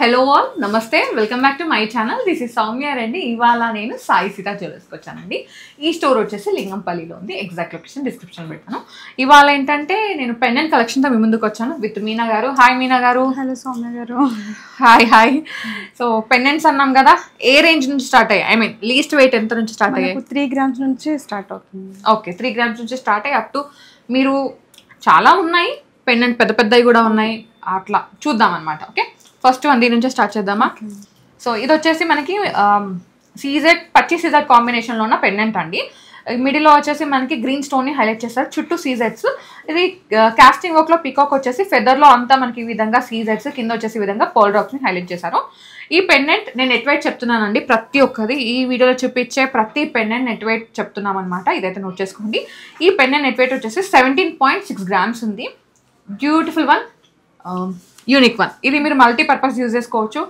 Hello all, నమస్తే, welcome back to my channel. This is Soumya Reddy. ఇవాళ నేను సాయి సీతా జ్యువెలర్స్కి వచ్చానండి. ఈ స్టోర్ వచ్చేసి లింగంపల్లిలో ఉంది. ఎగ్జాక్ట్ లొకేషన్ డిస్క్రిప్షన్ పెడతాను. ఇవాళ ఏంటంటే నేను పెండెంట్ కలెక్షన్తో మీ ముందుకు వచ్చాను విత్ మీనా గారు. హాయ్ మీనా గారు. హలో సౌమ్య గారు. హాయ్. సో పెండెంట్స్ అన్నాం కదా, ఏ రేంజ్ నుంచి స్టార్ట్ అయ్యాయి? ఐ మీన్ లీస్ట్ వెయిట్ ఎంత నుంచి స్టార్ట్ అయ్యాయి? 3 grams నుంచి స్టార్ట్ అవుతుంది. ఓకే, 3 grams నుంచి స్టార్ట్ అయ్యి అప్ టు మీరు చాలా ఉన్నాయి పెండెంట్, పెద్ద పెద్దవి కూడా ఉన్నాయి. అట్లా చూద్దాం అనమాట. ఓకే, ఫస్ట్ వన్ దీని నుంచే స్టార్ట్ చేద్దామా? సో ఇది వచ్చేసి మనకి సీజెడ్ పచ్చి సీజెడ్ కాంబినేషన్లో ఉన్న పెండెంట్ అండి. మిడిల్లో వచ్చేసి మనకి గ్రీన్ స్టోన్ని హైలైట్ చేస్తారు, చుట్టూ సీజెడ్స్. ఇది కాస్టింగ్ వర్క్లో పికాక్ వచ్చేసి ఫెదర్లో అంతా మనకి ఈ విధంగా సీజెడ్స్, కింద వచ్చేసి ఈ విధంగా పర్ల్ డ్రాప్స్ని హైలైట్ చేశారు. ఈ పెండెంట్ నేను నెట్ వెయిట్ చెప్తున్నానండి, ప్రతి ఒక్కది ఈ వీడియోలో చూపించే ప్రతి పెండెంట్ నెట్ వెయిట్ చెప్తున్నాం అనమాట. ఇదైతే నోట్ చేసుకోండి. ఈ పెండెంట్ నెట్ వెయిట్ వచ్చేసి 17.6 grams ఉంది. Beautiful one, unique one. ఇది మీరు మల్టీపర్పస్ యూజ్ చేసుకోవచ్చు,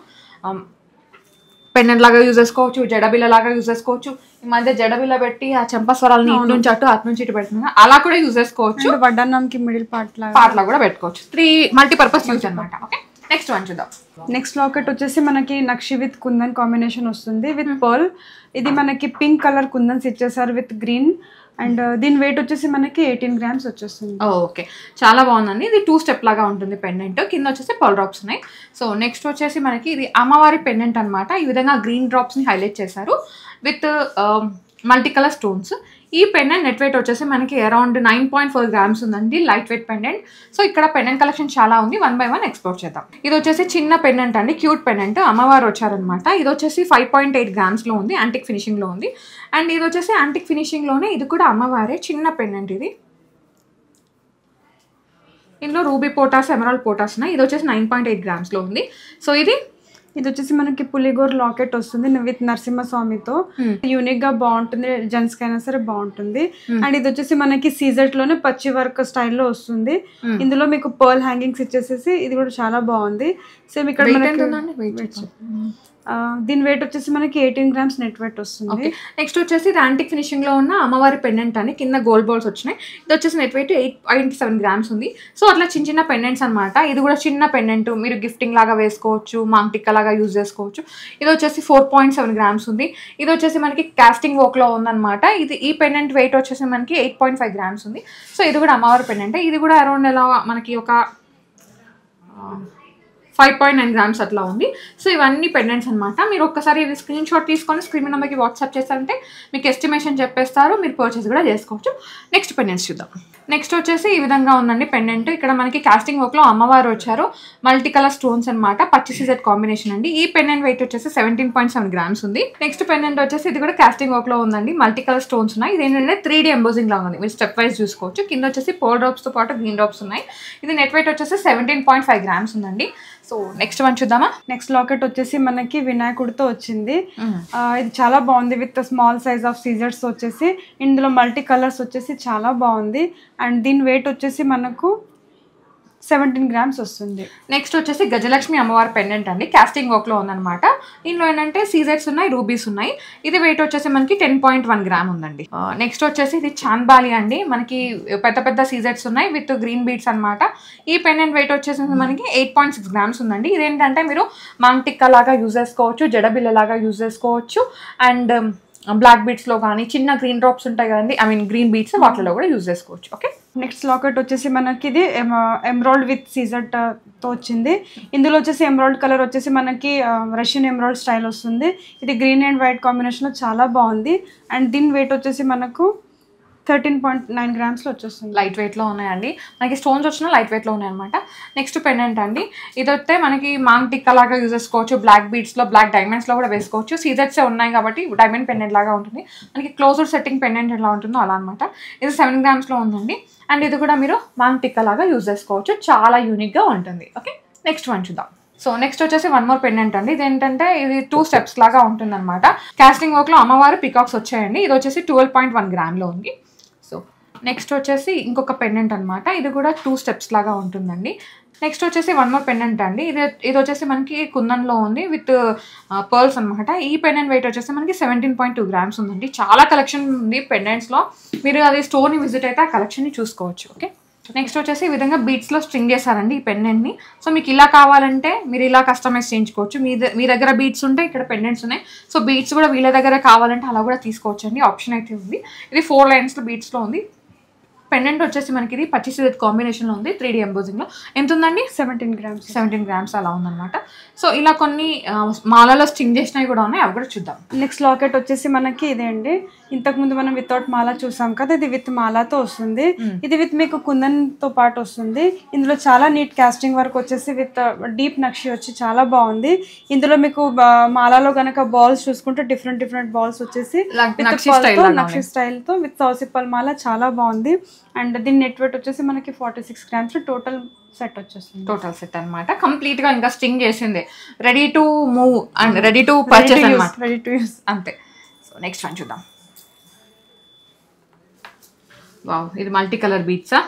పెండెంట్ లాగా యూజ్ చేసుకోవచ్చు, జడబిల్ల లాగా యూజ్ చేసుకోవచ్చు. ఈ మధ్య జడబిల్ల పెట్టి ఆ చెంపస్వరాలని ఇటు నుంచి అటు అటు నుంచి ఇటు పెడుతున్నా, అలా కూడా యూజ్ చేసుకోవచ్చు. వడ్డానంకి మిడిల్ పార్ట్ లా కూడా పెట్టుకోవచ్చు. 3 మల్టీపర్పస్ యూజ్ అనమాట. ఓకే, నెక్స్ట్ వన్ చూద్దాం. నెక్స్ట్ లాకెట్ వచ్చేసి మనకి నక్షి విత్ కుందన్ కాంబినేషన్ వస్తుంది విత్ పర్ల్. ఇది మనకి పింక్ కలర్ కుందన్స్ ఇచ్చేసారు విత్ గ్రీన్. అండ్ దీని వెయిట్ వచ్చేసి మనకి 18 grams వచ్చేస్తుంది. ఓకే, చాలా బాగుందండి. ఇది 2 స్టెప్ లాగా ఉంటుంది పెండెంట్, కింద వచ్చేసి పర్ల్ డ్రాప్స్ ఉన్నాయి. సో నెక్స్ట్ వచ్చేసి మనకి ఇది అమ్మవారి పెండెంట్ అనమాట. ఈ విధంగా గ్రీన్ డ్రాప్స్ని హైలైట్ చేశారు విత్ మల్టీ కలర్ స్టోన్స్. ఈ పెండెంట్ నెట్ వెయిట్ వచ్చేసి మనకి అరౌండ్ 9.4 grams ఉందండి, లైట్ వెయిట్ పెండెంట్. సో ఇక్కడ పెండెంట్ కలెక్షన్ చాలా ఉంది, 1 by 1 ఎక్స్ప్లోర్ చేద్దాం. ఇది వచ్చేసి చిన్న పెండెంట్ అండి, క్యూట్ పెండెంట్, అమ్మవారు వచ్చారనమాట. ఇది వచ్చేసి 5.8 grams-లో ఉంది, యాంటిక్ ఫినిషింగ్లో ఉంది. అండ్ ఇది వచ్చేసి యాంటిక్ ఫినిషింగ్లోనే, ఇది కూడా అమ్మవారే, చిన్న పెండెంట్. ఇది ఇందులో రూబీ పోటాస్, ఎమరాల్డ్ పోటాస్ ఉన్నాయి. ఇది వచ్చేసి 9.8 grams-లో ఉంది. సో ఇది వచ్చేసి మనకి పులిగోర్ లాకెట్ వస్తుంది విత్ నరసింహస్వామితో. యూనిక్ గా బాగుంటుంది, జెంట్స్ కైనా సరే బాగుంటుంది. అండ్ ఇది వచ్చేసి మనకి సీజెట్ లోనే పచ్చి వర్క్ స్టైల్లో వస్తుంది. ఇందులో మీకు పర్ల్ హ్యాంగింగ్స్ ఇచ్చేసేసి ఇది కూడా చాలా బాగుంది. సేమ్ ఇక్కడ దీని వెయిట్ వచ్చేసి మనకి 18 grams నెట్ వెయిట్ వస్తుంది. నెక్స్ట్ వచ్చేసి ఇది యాంటిక్ ఫినిషింగ్ లో ఉన్న అమ్మవారి పెండెంట్ అని, కింద గోల్డ్ బాల్స్ వచ్చినాయి. ఇది వచ్చేసి నెట్ వెయిట్ 8.7 grams ఉంది. సో అట్లా చిన్న చిన్న పెండెంట్స్ అనమాట. ఇది కూడా చిన్న పెండెంట్, మీరు గిఫ్టింగ్ లాగా వేసుకోవచ్చు, మాంగ్ టిక్కా లాగా యూజ్ చేసుకోవచ్చు. ఇది వచ్చేసి 4.7 grams ఉంది. ఇది వచ్చేసి మనకి కాస్టింగ్ వర్క్ లో ఉందన్నమాట. ఇది ఈ పెండెంట్ వెయిట్ వచ్చేసి మనకి 8.5 grams ఉంది. సో ఇది కూడా అమ్మవారి పెండెంట్. ఇది కూడా అరౌండ్ ఎలా మనకి ఒక 5.9 grams అట్లా ఉంది. సో ఇవన్నీ పెండెంట్స్ అనమాట. మీరు ఒక్కసారి ఇది స్క్రీన్ షాట్ తీసుకొని స్క్రీన్ నెంబర్కి వాట్సాప్ చేస్తారంటే మీకు ఎస్టిమేషన్ చెప్పేస్తారు, మీరు పర్చేస్ కూడా చేసుకోవచ్చు. నెక్స్ట్ పెండెంట్స్ చూద్దాం. నెక్స్ట్ వచ్చేసి ఈ విధంగా ఉందండి పెండెంట్. ఇక్కడ మనకి కాస్టింగ్ వర్క్లో అమ్మవారు వచ్చారు, మల్టీ కలర్ స్టోన్స్ అనమాట, పచ్చి సీజెడ్ కాంబినేషన్ అండి. ఈ పెండెంట్ వెయిట్ వచ్చేసి 17.7 grams ఉంది. నెక్స్ట్ పెండెంట్ వచ్చేసి ఇది కూడా కాస్టింగ్ వర్క్లో ఉందండి, మల్టీ కలర్ స్టోన్స్ ఉన్నాయి. ఇది ఏంటంటే 3D ఎంబోజింగ్ లాగా ఉంది, మీరు స్టెప్ వైజ్ చూసుకోవచ్చు. కింద వచ్చేసి పర్ల్ డ్రాప్స్తో పాటు గ్రీన్ డ్రాప్స్ ఉన్నాయి. ఇది నెట్ వెయిట్ వచ్చేసి 17.5 grams ఉందండి. సో నెక్స్ట్ వన్ చూద్దామా. నెక్స్ట్ లాకెట్ వచ్చేసి మనకి వినాయకుడితో వచ్చింది. ఇది చాలా బాగుంది with small size of scissors వచ్చేసి. ఇందులో మల్టీ కలర్స్ వచ్చేసి చాలా బాగుంది. అండ్ దీని వెయిట్ వచ్చేసి మనకు 17 grams వస్తుంది. నెక్స్ట్ వచ్చేసి గజలక్ష్మి అమ్మవారి పెండెంట్ అండి, కాస్టింగ్ వర్క్ లో ఉందన్నమాట. దీనిలో ఏంటంటే సీజెట్స్ ఉన్నాయి, రూబీస్ ఉన్నాయి. ఇది వెయిట్ వచ్చేసి మనకి 10.1 gram ఉందండి. నెక్స్ట్ వచ్చేసి ఇది చాంద్బాలి అండి, మనకి పెద్ద పెద్ద సీజెట్స్ ఉన్నాయి విత్ గ్రీన్ బీడ్స్ అనమాట. ఈ పెండెంట్ వెయిట్ వచ్చేసి మనకి 8.6 grams ఉందండి. ఇదేంటంటే మీరు మాంగ్ టిక్కా లాగా యూజ్ చేసుకోవచ్చు, జడబిల్ల లాగా యూజ్ చేసుకోవచ్చు. అండ్ బ్లాక్ బీడ్స్లో కానీ చిన్న గ్రీన్ డ్రాప్స్ ఉంటాయి కదండి, ఐ మీన్ గ్రీన్ బీడ్స్, వాటిలో కూడా యూజ్ చేసుకోవచ్చు. ఓకే, నెక్స్ట్ లాకెట్ వచ్చేసి మనకి ఇది ఎమరాల్డ్ విత్ సీజెట్ తో వచ్చింది. ఇందులో వచ్చేసి ఎమరాల్డ్ కలర్ వచ్చేసి మనకి రష్యన్ ఎమరాల్డ్ స్టైల్ వస్తుంది. ఇది గ్రీన్ అండ్ వైట్ కాంబినేషన్లో చాలా బాగుంది. అండ్ దీని వెయిట్ వచ్చేసి మనకు 13.9 grams-లో వచ్చేస్తుంది. లైట్ వెయిట్లో ఉన్నాయండి, మనకి స్టోన్స్ వచ్చినా లైట్ వెయిట్లో ఉన్నాయన్నమాట. నెక్స్ట్ పెండెంట్ అండి, ఇది వస్తే మనకి మాంగ్ టిక్కా లాగా యూజ్ చేసుకోవచ్చు, బ్లాక్ బీడ్స్లో, బ్లాక్ డైమండ్స్లో కూడా వేసుకోవచ్చు. సీజెట్సే ఉన్నాయి కాబట్టి డైమండ్ పెండెంట్ లాగా ఉంటుంది. మనకి క్లోజర్ సెట్టింగ్ పెండెంట్ ఎలా ఉంటుందో అలా అనమాట. ఇది 7 grams-లో ఉందండి. అండ్ ఇది కూడా మీరు మాంగ్ టిక్కా లాగా యూజ్ చేసుకోవచ్చు, చాలా యూనిక్గా ఉంటుంది. ఓకే, నెక్స్ట్ వన్ చూద్దాం. సో నెక్స్ట్ వచ్చేసి 1 more పెండెంట్ అండి. ఇది ఏంటంటే ఇది 2 steps లాగా ఉంటుంది అనమాట. కాస్టింగ్ వర్క్లో అమ్మవారు పికాక్స్ వచ్చాయండి. ఇది వచ్చేసి 12.1 gram-లో ఉంది. సో నెక్స్ట్ వచ్చేసి ఇంకొక పెండెంట్ అనమాట. ఇది కూడా 2 steps లాగా ఉంటుందండి. నెక్స్ట్ వచ్చేసి 1 more పెండెంట్ అండి. ఇది వచ్చేసి మనకి కుందన్లో ఉంది విత్ పర్ల్స్ అనమాట. ఈ పెండెంట్ వెయిట్ వచ్చేసి మనకి 17.2 grams ఉందండి. చాలా కలెక్షన్ ఉంది పెండెంట్స్లో, మీరు అది స్టోర్ని విజిట్ అయితే ఆ కలెక్షన్ని చూసుకోవచ్చు. ఓకే, నెక్స్ట్ వచ్చేసి ఈ విధంగా బీట్స్లో స్ట్రింగ్ చేశారండి ఈ పెండెంట్ని. సో మీకు ఇలా కావాలంటే మీరు ఇలా కస్టమైజ్ చేయించుకోవచ్చు. మీ దగ్గర బీట్స్ ఉంటే ఇక్కడ పెండెంట్స్ ఉన్నాయి. సో బీట్స్ కూడా వీళ్ళ దగ్గర కావాలంటే అలా కూడా తీసుకోవచ్చు అండి, ఆప్షన్ అయితే ఉంది. ఇది 4 లైన్స్లో బీట్స్లో ఉంది. పెండెంట్ వచ్చేసి మనకి ఇది పచ్చి సిల్వర్ కాంబినేషన్లో ఉంది, 3D ఎంబోజింగ్లో. ఎంత ఉందండి? 17 గ్రామ్స్ అలా ఉందన్నమాట. సో ఇలా కొన్ని మాలలో స్టింగ్ చేసినవి కూడా ఉన్నాయి, అవి కూడా చూద్దాం. నెక్స్ట్ లాకెట్ వచ్చేసి మనకి ఇదే అండి. ఇంతకుముందు మనం వితౌట్ మాలా చూసాం కదా, ఇది విత్ మాలాతో వస్తుంది. ఇది విత్ మీకు కుందన్తో పాటు వస్తుంది. ఇందులో చాలా నీట్ కాస్టింగ్ వర్క్ వచ్చేసి విత్ డీప్ నక్షి వచ్చి చాలా బాగుంది. ఇందులో మీకు మాలాలో కనుక బాల్స్ చూసుకుంటే డిఫరెంట్ బాల్స్ వచ్చేసి నక్షి స్టైల్తో విత్ సౌసిప్పల్ మాల చాలా బాగుంది. అండ్ దీని నెట్ వెయిట్ వచ్చేసి మనకి 46 గ్రామ్స్ టోటల్ సెట్ వచ్చేస్తుంది. టోటల్ సెట్ అనమాట, కంప్లీట్ గా ఇంకా స్టింగ్ చేసింది, ready to move and ready to purchase అన్నమాట, రెడీ టు యూస్ అంతే. సో నెక్స్ట్ వన్ చూద్దాం. వావ్, ఇది మల్టీ కలర్ బీట్సా?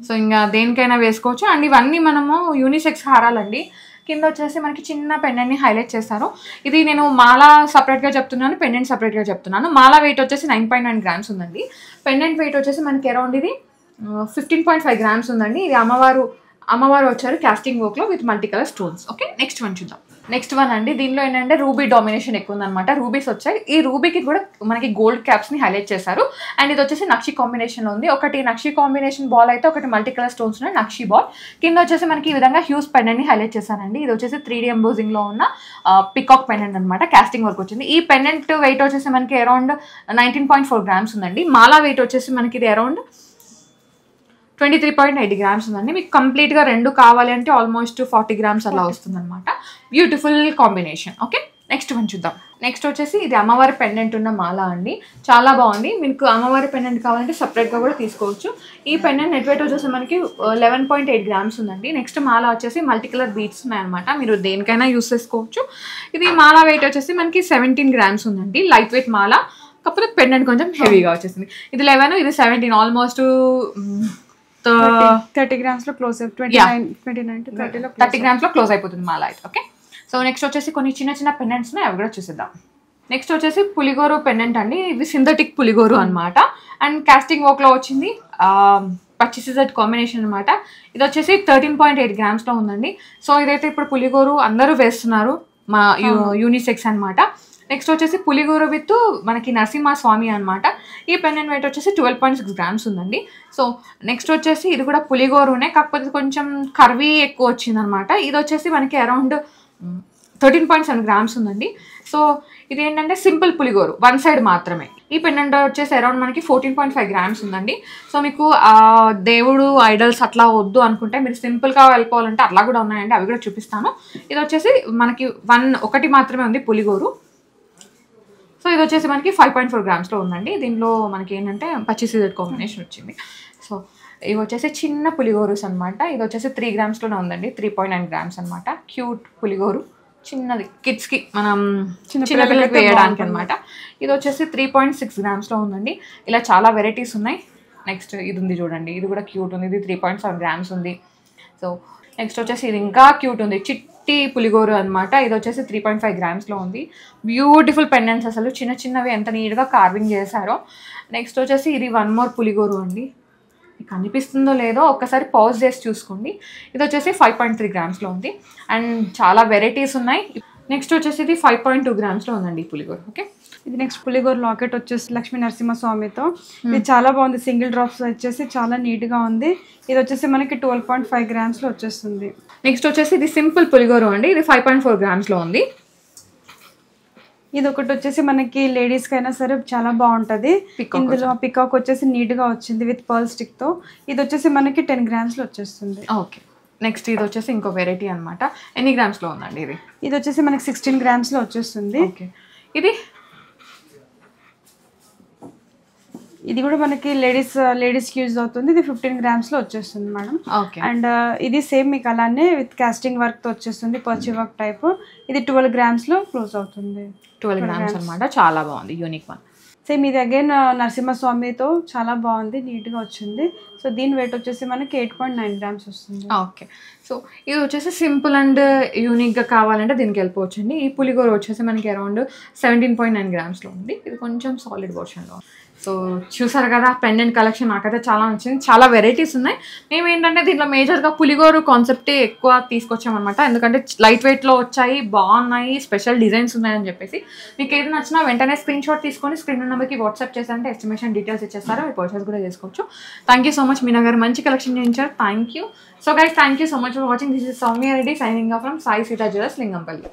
సో ఇంకా దేనికైనా వేసుకోవచ్చు. అండ్ ఇవన్నీ మనము యూనిసెక్స్ హారాలండి. కింద వచ్చేసి మనకి చిన్న పెండెంట్ని హైలైట్ చేస్తారు. ఇది నేను మాలా సపరేట్గా చెప్తున్నాను, పెండెంట్ సపరేట్గా చెప్తున్నాను. మాలా వెయిట్ వచ్చేసి 9.9 గ్రామ్స్ ఉందండి. పెండెంట్ వెయిట్ వచ్చేసి మనకి అరౌండ్ ఇది 15.5 గ్రామ్స్ ఉందండి. ఇది అమ్మవారు వచ్చారు కాస్టింగ్ వర్క్లో with multi colour stones. Okay, next one చూద్దాం. నెక్స్ట్ వన్ అండి, దీనిలో ఏంటంటే రూబీ డామినేషన్ ఎక్కువ ఉందన్నమాట. రూబీస్ వచ్చాయి. ఈ రూబీకి కూడా మనకి గోల్డ్ క్యాప్స్ని హైలైట్ చేశారు. అండ్ ఇది వచ్చేసి నక్షి కాంబినేషన్లో ఉంది. ఒకటి నక్షి కాంబినేషన్ బాల్ అయితే ఒకటి మల్టీ కలర్ స్టోన్స్ ఉన్నాయి, నక్షి బాల్. కింద వచ్చేసి మనకి ఈ విధంగా హ్యూస్ పెండెంట్ని హైలైట్ చేశారండి. ఇది వచ్చేసి 3D ఎంబోజింగ్లో ఉన్న పికాక్ పెండెంట్ అనమాట. కాస్టింగ్ వర్క్ వచ్చింది. ఈ పెండెంట్ వెయిట్ వచ్చేసి మనకి అరౌండ్ 19.4 గ్రామ్స్ ఉందండి. మాలా వెయిట్ వచ్చేసి మనకి ఇది అరౌండ్ 23.8 గ్రామ్స్ ఉందండి. మీకు కంప్లీట్గా రెండు కావాలి అంటే ఆల్మోస్ట్ 40 గ్రామ్స్ అలా వస్తుంది అనమాట. Beautiful combination. Okay, next one చూద్దాం. నెక్స్ట్ వచ్చేసి ఇది అమ్మవారి పెండెంట్ ఉన్న మాల అండి, చాలా బాగుంది. మీకు అమ్మవారి పెండెంట్ కావాలంటే సపరేట్గా కూడా తీసుకోవచ్చు. ఈ పెండెంట్ నెట్ వెయిట్ వచ్చేసి మనకి 11.8 గ్రామ్స్ ఉందండి. నెక్స్ట్ మాల వచ్చేసి మల్టీ కలర్ బీట్స్ ఉన్నాయన్నమాట, మీరు దేనికైనా యూస్ చేసుకోవచ్చు. ఇది మాల వెయిట్ వచ్చేసి మనకి 17 గ్రామ్స్ ఉందండి. లైట్ వెయిట్ మాల, కాకపోతే పెండెంట్ కొంచెం హెవీగా వచ్చేసింది. ఇది 11, ఇది 17, ఆల్మోస్ట్ 30 గ్రామ్స్ లో క్లోజ్ 30 గ్రామ్స్ లో క్లోజ్ అయిపోతుంది మాల అయితే. ఓకే, సో నెక్స్ట్ వచ్చేసి కొన్ని చిన్న పెండెంట్స్ ఉన్నాయి, అవి కూడా చూసేద్దాం. నెక్స్ట్ వచ్చేసి పులిగోరు పెండెంట్ అండి. ఇది సింథటిక్ పులిగోరు అనమాట. అండ్ కాస్టింగ్ వర్క్ లో వచ్చింది, పచ్చి సిజెట్ కాంబినేషన్ అనమాట. ఇది వచ్చేసి 13.8 గ్రామ్స్ లో ఉందండి. సో ఇదైతే ఇప్పుడు పులిగోరు అందరూ వేస్తున్నారు, మా యూనిసెక్స్ అనమాట. నెక్స్ట్ వచ్చేసి పులిగోరు విత్ మనకి నరసింహస్వామి అనమాట. ఈ పెండెంట్ వెయిట్ వచ్చేసి 12.6 గ్రామ్స్ ఉందండి. సో నెక్స్ట్ వచ్చేసి ఇది కూడా పులిగోరునే, కాకపోతే కొంచెం కర్వీ ఎక్కువ వచ్చింది అనమాట. ఇది వచ్చేసి మనకి అరౌండ్ 13.7 గ్రామ్స్ ఉందండి. సో ఇది ఏంటంటే సింపుల్ పులిగోరు, వన్ సైడ్ మాత్రమే. ఈ పెండెంట్ వచ్చేసి అరౌండ్ మనకి 14.5 గ్రామ్స్ ఉందండి. సో మీకు దేవుడు ఐడల్స్ అట్లా వద్దు అనుకుంటే మీరు సింపుల్గా వెళ్ళిపోవాలంటే అట్లా కూడా ఉన్నాయండి, అవి కూడా చూపిస్తాను. ఇది వచ్చేసి మనకి ఒకటి మాత్రమే ఉంది పులిగోరు. సో ఇది వచ్చేసి మనకి 5.4 గ్రామ్స్లో ఉందండి. దీనిలో మనకి ఏంటంటే పచ్చి సిజెట్ కాంబినేషన్ వచ్చింది. సో ఇవి వచ్చేసి చిన్న పులిగోరుస్ అనమాట. ఇది వచ్చేసి 3 గ్రామ్స్లోనే ఉందండి, 3.9 గ్రామ్స్ అనమాట. క్యూట్ పులిగోరు, చిన్నది, కిడ్స్కి మనం చిన్నపిల్లలకి వేయడానికి అనమాట. ఇది వచ్చేసి 3.6 గ్రామ్స్లో ఉందండి. ఇలా చాలా వెరైటీస్ ఉన్నాయి. నెక్స్ట్ ఇది ఉంది చూడండి, ఇది కూడా క్యూట్ ఉంది, ఇది 3.7 గ్రామ్స్ ఉంది. సో నెక్స్ట్ వచ్చేసి ఇది ఇంకా క్యూట్ ఉంది, చిట్టి పులిగోరు అనమాట. ఇది వచ్చేసి 3.5 గ్రామ్స్లో ఉంది. బ్యూటిఫుల్ పెండెంట్స్, అసలు చిన్నవి ఎంత నీట్గా కార్వింగ్ చేశారో. నెక్స్ట్ వచ్చేసి ఇది వన్ మోర్ పులిగోరు అండి, కనిపిస్తుందో లేదో ఒక్కసారి పాజ్ చేసి చూసుకోండి. ఇది వచ్చేసి 5.3 గ్రామ్స్లో ఉంది. అండ్ చాలా వెరైటీస్ ఉన్నాయి. నెక్స్ట్ వచ్చేసి ఇది 5.2 గ్రామ్స్లో ఉందండి పులిగోరు. ఓకే, ఇది నెక్స్ట్ పులిగోరు లాకెట్ వచ్చేసి లక్ష్మీ నరసింహస్వామితో. ఇది చాలా బాగుంది, సింగిల్ డ్రాప్స్ వచ్చేసి చాలా నీట్గా ఉంది. ఇది వచ్చేసి మనకి 12.5 గ్రామ్స్లో వచ్చేస్తుంది. నెక్స్ట్ వచ్చేసి ఇది సింపుల్ పులిగోరు అండి, ఇది 5.4 గ్రామ్స్లో ఉంది. ఇది ఒకటి వచ్చేసి మనకి లేడీస్కి అయినా సరే చాలా బాగుంటుంది. ఇందులో పికాక్ వచ్చేసి నీట్గా వచ్చింది విత్ పర్ల్ స్టిక్తో. ఇది వచ్చేసి మనకి 10 గ్రామ్స్లో వచ్చేస్తుంది. ఓకే, నెక్స్ట్ ఇది వచ్చేసి ఇంకో వెరైటీ అనమాట. ఎన్ని గ్రామ్స్లో ఉందండి ఇది? ఇది వచ్చేసి మనకి 16 గ్రామ్స్లో వచ్చేస్తుంది. ఓకే, ఇది కూడా మనకి లేడీస్కి యూజ్ అవుతుంది. ఇది 15 గ్రామ్స్లో వచ్చేస్తుంది మేడం. ఓకే, అండ్ ఇది సేమ్ మీకు అలానే విత్ కాస్టింగ్ వర్క్తో వచ్చేస్తుంది, పర్చి వర్క్ టైప్. ఇది 12 గ్రామ్స్లో క్లోజ్ అవుతుంది. 12 గ్రామ్స్ అనమాట, చాలా బాగుంది, యూనిక్ వన్. సేమ్ ఇది అగైన్ నరసింహస్వామితో చాలా బాగుంది, నీట్గా వచ్చింది. సో దీని వెయిట్ వచ్చేసి మనకి 8.9 గ్రామ్స్ వస్తుంది. ఓకే, సో ఇది వచ్చేసి సింపుల్ అండ్ యూనిక్గా కావాలంటే దీనికి వెళ్ళిపోవచ్చు అండి. ఈ పులిగోర వచ్చేసి మనకి అరౌండ్ 17.9 గ్రామ్స్లో ఉంది. ఇది కొంచెం సాలిడ్ పోర్షన్లో. సో చూసారు కదా పెండెంట్ కలెక్షన్ నాకైతే చాలా నచ్చింది. చాలా వెరైటీస్ ఉన్నాయి. మేము ఏంటంటే దీంట్లో మేజర్గా పులిగోరు కాన్సెప్టే ఎక్కువ తీసుకొచ్చామన్నమాట. ఎందుకంటే లైట్ వెయిట్లో వచ్చాయి, బాగున్నాయి, స్పెషల్ డిజైన్స్ ఉన్నాయని చెప్పేసి. మీకు ఏది నచ్చినా వెంటనే స్క్రీన్ షాట్ తీసుకొని స్క్రీన్ నెంబర్కి వాట్సాప్ చేశారంటే ఎస్టిమేషన్ డీటెయిల్స్ ఇచ్చేస్తారు, మీరు పర్చేస్ కూడా చేసుకోవచ్చు. Thank you so much Meena గారు, మంచి కలెక్షన్ చేయించారు. Thank you. So guys, thank you so much for watching. This is Soumya Reddy signing off from Sai Seetha jewellers, Lingampalli.